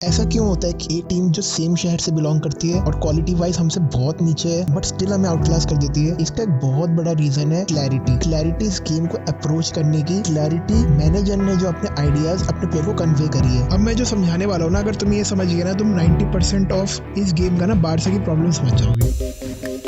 ऐसा क्यों होता है कि एक टीम जो सेम शहर से बिलोंग करती है और क्वालिटी वाइज हमसे बहुत नीचे है बट स्टिल हमें आउटक्लास कर देती है? इसका एक बहुत बड़ा रीजन है क्लैरिटी इस गेम को अप्रोच करने की। क्लैरिटी मैनेजर ने जो अपने आइडियाज अपने प्लेयर को कन्वे करी है। अब मैं जो समझाने वाला हूँ ना, अगर तुम ये समझ गए ना, तुम 90% ऑफ इस गेम का ना बारसा की प्रॉब्लम समझ जाओगे।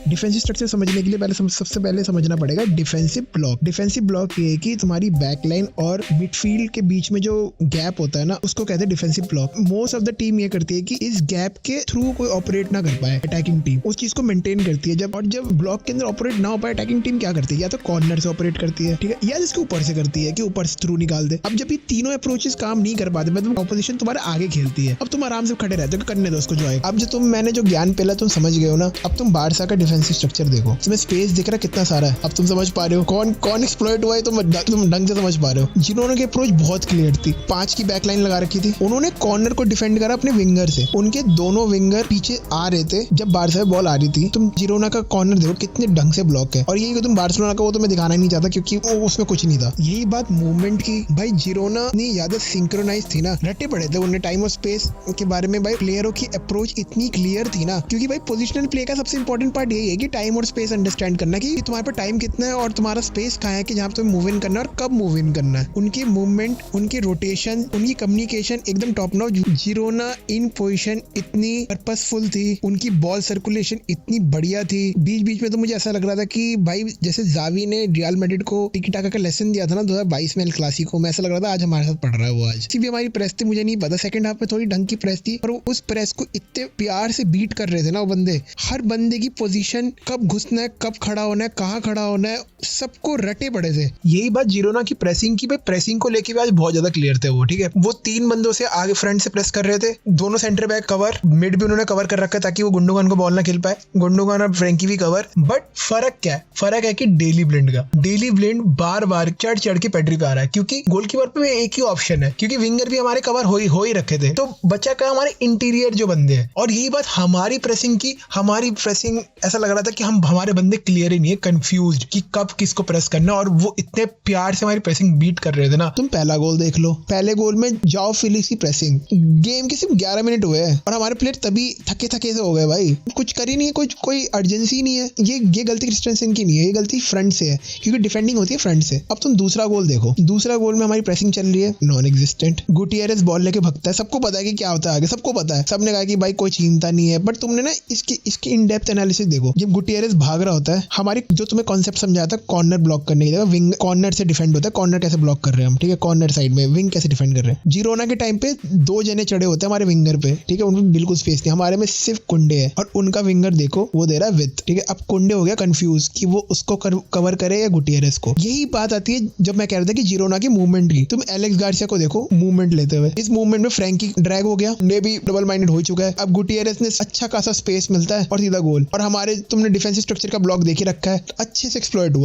डिफेंसिव स्ट्रक्चर समझने के लिए सबसे पहले समझना पड़ेगा डिफेंसिव ब्लॉक। डिफेंसिव ब्लॉक ये है कि तुम्हारी बैकलाइन और मिडफील्ड के बीच में जो गैप होता है ना, उसको कहते हैं defensive block. Most of the team ये करती है कि इस गैप के थ्रू कोई ऑपरेट ना कर पाए। अटैकिंग टीम उस चीज को मेंटेन करती है। जब ब्लॉक के अंदर ऑपरेट ना हो पाए, अटैकिंग टीम क्या करती है? या तो कॉर्नर से ऑपरेट करती है, ठीक है, या इसके ऊपर से करती है कि ऊपर से थ्रू निकाल दे। अब जब ये तीनों अप्रोचेस काम नहीं कर पाते, मतलब ऑपोजिशन तुम्हारे आगे खेलती है, अब तुम आराम से खड़े रहते हो, करने दो उसको जो है। अब जो मैंने जो ज्ञान पहला तुम समझ गए हो ना, अब तुम बारसा का डिफेंसिव स्ट्रक्चर देखो, इसमें स्पेस दिख रहा है कितना सारा है। अब तुम समझ पा रहे हो कौन एक्सप्लॉइट हुआ है, तुम ढंग से समझ पा रहे हो। जिन्होंने की अप्रोच बहुत क्लियर थी, 5 की बैकलाइन लगा रखी थी, उन्होंने कॉर्नर को डिफेंड करा अपने विंगर से। उनके दोनों विंगर पीछे आ रहे थे जब बारसा में बॉल आ रही थी। तुम जिरोना का कॉर्नर देखो कितने ढंग से ब्लॉक है। और यही कि तुम बार्सिलोना का वो तो मैं दिखाना ही नहीं चाहता क्योंकि उसमें कुछ नहीं था। यही बात मूवमेंट की, भाई जिरोना इतनी ज्यादा सिंक्रोनाइज थी ना, रटे पड़े थे उन्हें टाइम और स्पेस के बारे में। भाई प्लेयरों की अप्रोच इतनी क्लियर थी ना, क्योंकि भाई पोजिशनल प्ले का सबसे इंपॉर्टेंट पार्ट यही है कि टाइम और स्पेस अंडरस्टैंड करना कि तुम्हारे पास टाइम कितना है और तुम्हारा स्पेस कहाँ है कि जहाँ पे तुम्हें मूव इन करना है और कब मूव इन करना है। उनकी मूवमेंट, उनकी रोटेशन, उनकी कम्युनिकेशन एकदम टॉप नॉच। जिरोना इन पोजीशन इतनी पर्पसफुल थी, उनकी बॉल सर्कुलेशन इतनी बढ़िया थी। बीच बीच में तो मुझे ऐसा लग रहा था कि भाई जैसे जावी ने रियल मैड्रिड को टिकी टाका का लेसन दिया था ना 2022 में एल क्लासिको में, ऐसा लग रहा था आज हमारे साथ पढ़ रहा है वो। आज भी हमारी प्रेस थी, मुझे नहीं पता, सेकंड हाफ में थोड़ी ढंग की प्रेस थी, पर उस प्रेस को इतने प्यार से बीट कर रहे थे ना वो बंदे। हर बंदे की पोजीशन, कब घुसना है, कब खड़ा होना है, कहाँ खड़ा होना है, सबको रटे पड़े थे। यही बात जिरोना की प्रेसिंग की, भाई प्रेसिंग को लेके भी आज बहुत ज्यादा क्लियर थे वो, ठीक है। वो 3 बंदों से आगे फ्रंट से प्रेस कर रहे थे, दोनों सेंटर बैक कवर, मिड भी उन्होंने कवर कर रखा है ताकि वो गुंडोगान को बॉल ना खेल पाए, गुंडोगान और फ्रैंकी भी कवर। बट फर्क क्या है? फर्क है कि डेली ब्लिंड का, डेली ब्लिंड बार बार चढ़ के पेड्री पे आ रहा है, क्योंकि गोलकीपर पे एक ही ऑप्शन है, क्योंकि विंगर भी हमारे कवर हो ही रखे थे, तो बच्चा का हमारे इंटीरियर जो बंदे हैं। और यही बात हमारी प्रेसिंग ऐसा लग रहा था कि हमारे बंदे क्लियर ही नहीं है, कंफ्यूज्ड कि कब किसको प्रेस करना, और वो इतने प्यार से हमारी प्रेसिंग बीट कर रहे थे ना। तुम पहला गोल देख लो, पहले गोल में जाओ फिलिक्स की प्रेसिंग, गेम के सिर्फ 11 मिनट हुए हैं और हमारे प्लेयर तभी थके से हो गए। भाई कुछ कर ही नहीं है, कोई अर्जेंसी नहीं है। ये गलती क्रिस्टेंसन की नहीं है, ये गलती फ्रंट से है, क्योंकि डिफेंडिंग होती है फ्रंट से। अब तुम दूसरा गोल देखो, दूसरा गोल में हमारी प्रेसिंग चल रही है नॉन एग्जिस्टेंट। गुटियरेस बॉल लेके भगता है, सबको पता है कि क्या होता है आगे, सबको पता है, सबने कहा कि भाई कोई छीनता नहीं है। बट तुमने ना इसकी इन डेप्थ एनालिसिस देखो, जब गुटियरेस भाग रहा होता है, हमारी जो तुम्हें कॉन्सेप्ट समझाया था कॉर्नर ब्लॉक करने की जगह विंग कॉर्नर से डिफेंड होता है। कॉर्नर कैसे ब्लॉक कर रहे हैं हम, ठीक है, कॉर्नर साइड में विंग कैसे डिफेंड कर रहे हैं। जिरोना के टाइम पे 2 जने चढ़े होते हैं हमारे विंगर पे, ठीक है, उनमें बिल्कुल स्पेस नहीं, हमारे में सिर्फ कुंडे है और उनका विंगर देखो वो दे रहा है विथ, ठीक है। अब कुंडे हो गया कंफ्यूज कि वो उसको कवर करे या गुटियरेस को। यही बात आती है जब मैं कह रहा था कि जिरोना की मूवमेंट की। तुम एलेक्स गार्सिया को देखो मूवमेंट लेते हुए, इस मूवमेंट में फ्रैंकी ड्रैग हो गया, ने भी डबल माइंडेड हो चुका है। अब गुटियरेस ने अच्छा खासा स्पेस मिलता है और सीधा गोल। और हमारे तुमने डिफेंसिव स्ट्रक्चर का ब्लॉक देख ही रखा है, अच्छे से एक्सप्लॉइट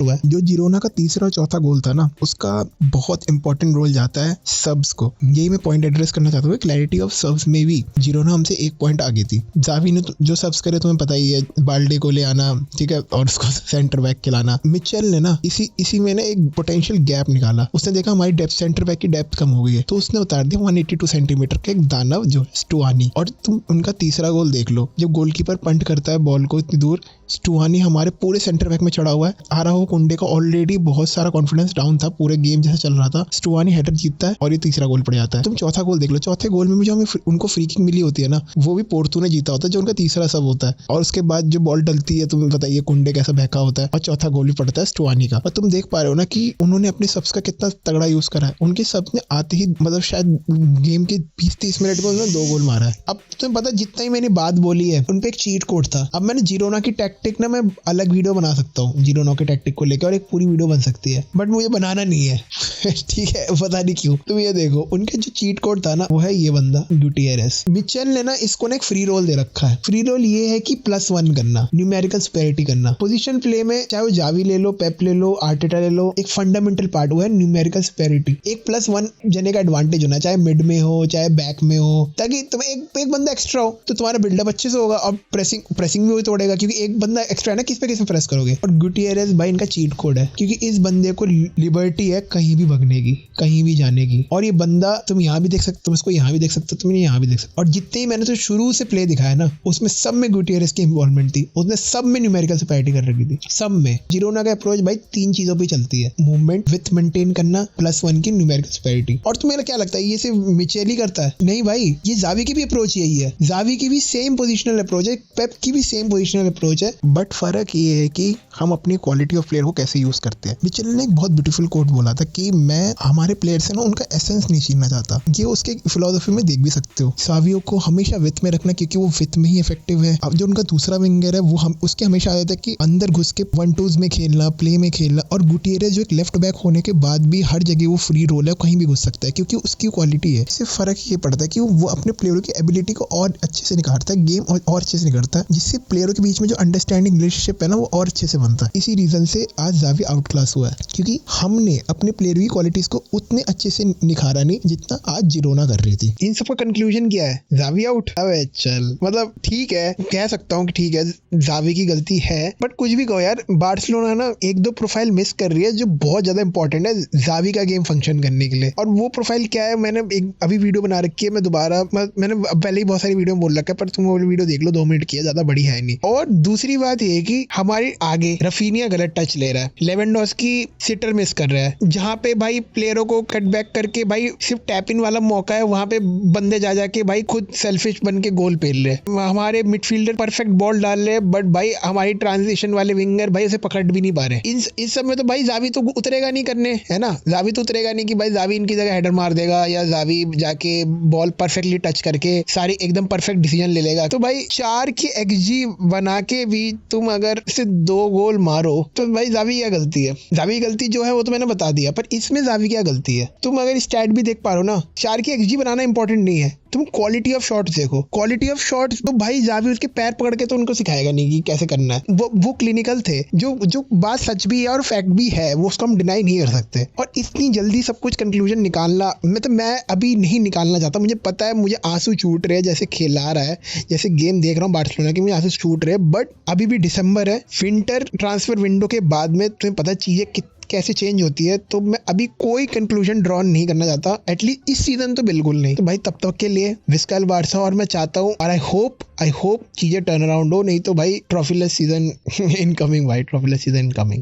हुआ है। जो जिरोना का तीसरा और चौथा गोल था ना, उसका बहुत इंपॉर्टेंट रोल जाता है सब्स को। यही मैं पॉइंट एड्रेस करना चाहता हूँ, क्लैरिटी ऑफ सब्स में भी जिरोना हमसे 1 पॉइंट आगे थी। जावी ने जो सब्स करे तुम्हें पता ही है, बाल्डे को ले आना, ठीक है, और उसको सेंटर बैक खिलाना। मिचेल ने ना इसी में ना एक पोटेंशियल गैप निकाला। उसने देखा हमारी डेप्थ, सेंटर बैक की डेप्थ कम हो गई है, तो उसने उतार दिया 182 सेंटीमीटर का एक दानव जो स्टुआनी। और तुम उनका तीसरा गोल देख लो, जब गोलकीपर पंट करता है बॉल को इतनी दूर, स्टुआनी हमारे पूरे सेंटर बैक में चढ़ा हुआ है। आराहो कुंडे का ऑलरेडी बहुत सारा कॉन्फिडेंस डाउन था, पूरे गेम जैसा चल रहा था। स्टुआनी हेडर जीतता है और ये तीसरा गोल पड़ जाता है। तुम चौथा गोल देख लो, चौथे गोल में जो हमें उनको फ्री किक मिली होती है ना, वो भी पोर्तो ने जीता होता है, जो उनका तीसरा सब होता है। और उसके बाद जो बॉल डलती है, तुम्हें बताइए कुंडे कैसा बहका होता है, और चौथा गोल भी पड़ता है स्टुआनी का। और तुम देख पा रहे हो ना कि उन्होंने अपने सब्स का कितना तगड़ा यूज करा है। उनके सब्स ने आते ही मतलब शायद गेम के 20-30 मिनट में उन्होंने 2 गोल मारा है। अब तुम्हें पता जितना ही मैंने बात बोली है, उनपे एक चीट कोड था। अब मैंने जिरोना की टैक्टिक ना, मैं अलग वीडियो बना सकता हूँ जिरोना के टैक्टिक को लेकर, और एक पूरी वीडियो बन सकती है, बट मुझे बनाना नहीं है ठीक है, पता नहीं क्यों। तुम ये देखो, उनके जो चीट कोड था ना, वो है ये बंदा गुटियरेस। मिचेल ने ना इसको ना एक फ्री रोल दे रखा है। फ्री रोल ये है कि +1 करना, न्यूमेरिकल सुपेरिटी करना। पोजीशन प्ले में चाहे वो जावी ले लो, पेप ले लो, आर्टेटा ले लो, एक फंडामेंटल पार्ट वो है न्यूमेरिकल सुपेरिटी। एक +1 जने का एडवांटेज होना, चाहे मिड में हो चाहे बैक में हो, ताकि तुम्हें एक बंदा एक्स्ट्रा हो तो तुम्हारा बिल्डअप अच्छे से होगा और प्रेसिंग प्रेसिंग भी वही तोड़ेगा, क्योंकि एक बंदा एक्स्ट्रा है ना, किस पे प्रेस करोगे। और गुटियरेस भाई इनका चीट कोड है, क्योंकि इस बंदे को लिबर्टी है कहीं भी भगने की, कहीं भी जाने की। और ये बंदा तुम यहाँ भी देख सकते हो, तुम इसको यहाँ भी देख सकते हो, तुम यहाँ भी देख सकते हो। और जितने ही मैंने तो शुरू से प्ले दिखाया ना, उसमें सब में गुटियरेस की इन्वॉल्वमेंट थी, उसने सब में न्यूमेरिकल सुपीरियरिटी कर रखी थी, सब में। जिरोना का अप्रोच भाई 3 चीजों पे चलती है, मूवमेंट विथ मेंटेन करना, +1 की न्यूमेरिकल सुपीरियरिटी। और तुम्हें क्या लगता है ये सिर्फ मिचेल ही करता है? नहीं भाई, ये जावी की भी अप्रोच यही है, जावी की भी सेम पोजिशनल अप्रोच है, पेप की भी सेम पोजिशनल अप्रोच है। बट फर्क ये है कि हम अपनी क्वालिटी ऑफ प्लेयर को कैसे यूज करते हैं। मिचेल ने एक बहुत ब्यूटीफुल कोट बोला था कि मैं हमारे प्लेयर से ना उनका एसेंस नहीं छीनना चाहता। ये उसके फिलोसफी में देख भी सकते हो। सावियो को हमेशा विथ में रखना, क्योंकि वो विथ में ही इफेक्टिव है। अब जो उनका दूसरा विंगर है, वो उसके हमेशा आदत है कि अंदर घुस के 1-2s में खेलना, प्ले में खेलना। और गुटियरेस जो एक लेफ्ट बैक होने के बाद भी हर जगह वो फ्री रोल है, कहीं भी घुस सकता है, क्योंकि उसकी क्वालिटी है। इससे फर्क ये पड़ता है कि वो अपने प्लेयरों की एबिलिटी को और अच्छे से निखारता है, गेम और अच्छे से निखारता है, जिससे प्लेयरों के बीच में जो अंडरस्टैंडिंग रिलेशनशिप है ना, वो और अच्छे से बनता है। इसी रीजन से आज जावी आउट क्लास हुआ है, क्योंकि हमने अपने प्लेयर की क्वालिटीज को उतने अच्छे से निखारा नहीं जितना आज जिरोना कर रही थी। इन सबका कंक्लूजन क्या है? जावी आउट। अबे चल, मतलब ठीक है, कह सकता हूँ कि ठीक है जावी की गलती है, बट कुछ भी कहो यार, बार्सिलोना ना 1-2 प्रोफाइल मिस कर रही है जो बहुत ज्यादा इंपॉर्टेंट है जावी का गेम फंक्शन करने के लिए। और वो प्रोफाइल क्या है, मैंने एक अभी वीडियो बना रखी है, मैं दोबारा मैंने पहले ही बहुत सारी वीडियो बोल रखा है, पर तुम वो वीडियो देख लो, 2 मिनट की है, ज्यादा बड़ी है नहीं। और दूसरी बात ये है कि हमारे आगे रफीनिया गलत टच ले रहा है, लेवेंडोस्की सिटर मिस कर रहा है, जहाँ पे भाई प्लेयरों को कट बैक करके भाई सिर्फ टैप इन वाला मौका है, वहां पे बंदे जा जाके भाई खुद सेल्फिश बन के गोल पेल रहे हैं। हमारे मिडफील्डर परफेक्ट बॉल डाल रहे हैं, बट भाई हमारी ट्रांजिशन वाले विंगर भाई उसे पकड़ भी नहीं पा रहे। इस सब में तो भाई जावी तो उतरेगा नहीं करने, है ना, जावी तो उतरेगा नहीं कि भाई जावी इनकी जगह हेडर मार देगा, या जावी जाके बॉल परफेक्टली टच करके सारी एकदम परफेक्ट डिसीजन ले लेगा। तो भाई 4 की XG बना के भी तुम अगर से 2 गोल मारो, तो भाई जावी क्या गलती है? जावी की गलती जो है वो तो मैंने बता दिया, पर इसमें जावी क्या गलती है? तुम अगर स्टैट भी देख पा रहे हो ना, 4 की XG बनाना इंपॉर्टेंट नहीं है, तुम क्वालिटी ऑफ शॉट्स देखो। क्वालिटी ऑफ शॉट्स तो भाई जावी उसके पैर पकड़ के तो उनको सिखाएगा नहीं कि कैसे करना है। वो क्लिनिकल थे, जो बात सच भी है और फैक्ट भी है, वो उसको हम डिनाई नहीं कर सकते। और इतनी जल्दी सब कुछ कंक्लूजन निकालना, मैं अभी नहीं निकालना चाहता। मुझे पता है मुझे आंसू छूट रहे हैं, जैसे खेला रहा है, जैसे गेम देख रहा हूँ बार्सिलोना की, मुझे आंसू छूट रहे हैं। बट अभी भी दिसंबर है, विंटर ट्रांसफर विंडो के बाद में तुम्हें पता चीजें कैसे चेंज होती है, तो मैं अभी कोई कंक्लूजन ड्रॉ नहीं करना चाहता, एटलीस्ट इस सीजन तो बिल्कुल नहीं। तो भाई तब तक के लिए विस्कल बारसा, और मैं चाहता हूँ और आई होप चीजें टर्न अराउंड हो, नहीं तो भाई ट्रॉफीलेस सीजन इनकमिंग, भाई ट्रॉफीलेस सीजन इनकमिंग।